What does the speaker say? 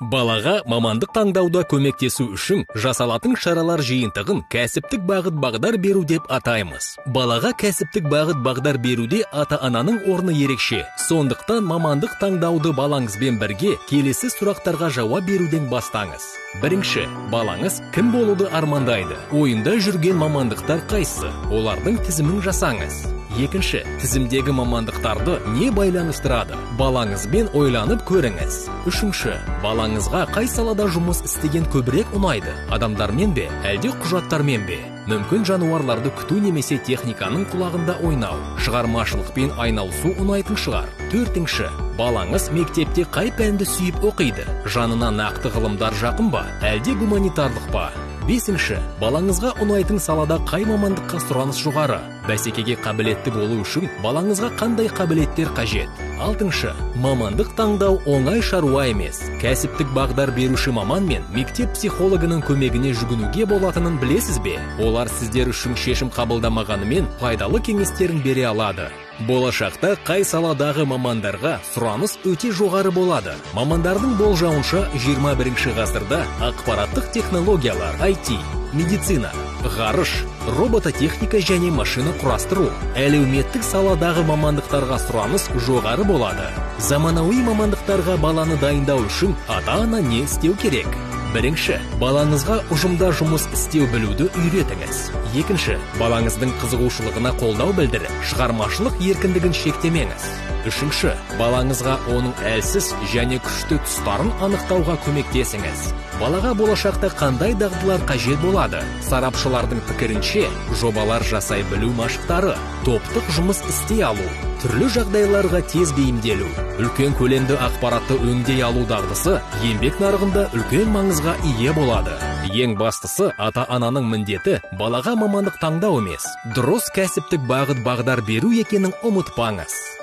Балаға мамандық таңдауда көмектесу үшін жасалатын шаралар жиынтығын кәсіптік бағыт-бағдар беру деп атаймыз. Балаға кәсіптік бағыт-бағдар беруде ата-ананың орны ерекше. Сондықтан мамандық таңдауды балаңызбен бірге келесі сұрақтарға жауап беруден бастаңыз. Бірінші, балаңыз кім болуды армандайды? Ойында жүрген мамандықтар қайсы? Олардың тізімін жасаңыз. Екінші, тізімдегі мамандықтарды не байланыстырады? Балаңызбен ойланып көріңіз. Үшінші, балаңызға қай салада жұмыс істеген көбірек ұнайды? Адамдармен бе, әлде құжаттармен бе? Мүмкін жануарларды күту немесе техниканың құлағында ойнау, шығармашылықпен айналысу ұнайтын шығар. Төртінші, балаңыз мектепте қай пәнді сүйіп оқиды? Жанына нақты ғылымдар жақын ба, әлде гуманитарлық па? Бесінші, балаңызға ұнайтын салада қай мамандыққа сұраныс жоғары? Бәсекеге қабілетті болу үшін балаңызға қандай қабілеттер қажет? Алтыншы, мамандық таңдау оңай шаруа емес. Кәсіптік бағдар беруші маман мен мектеп психологының көмегіне жүгінуге болатынын білесіз бе? Олар сіздер үшін шешім қабылдамағанымен пайдалы кеңестерін бере алады. Болашақта қай саладағы мамандарға сұраныс өте жоғары болады? Мамандардың болжауынша 21 ғасырда ақпараттық технологиялар, IT, медицина, ғарыш, робототехника және машина құрастыру, әлеуметтік саладағы мамандықтарға сұраныс жоғары болады. Заманауи мамандықтарға баланы дайындау үшін ата-ана не істеу керек? Бірінші, балаңызға ұжымда жұмыс істеу білуді үйретіңіз. Екінші, балаңыздың қызығушылығына қолдау білдіріп, шығармашылық еркіндігін шектемеңіз. Үшінші, балаңызға оның әлсіз және күшті тұстарын анықтауға көмектесіңіз. Балаға болашақта қандай дағдылар қажет болады? Сарапшылардың пікірінше, жобалар жасай білу машықтары, топтық жұмыс істей алу, түрлі жағдайларға тез бейімделу, үлкен көлемді ақпаратты өңдей алу дағдысы еңбек нарығында үлкен маңызға ие болады. Ең бастысы, ата-ананың міндеті балаға мамандық таңдау емес, дұрыс кәсіптік бағыт-бағдар беру екенін ұмытпаңыз.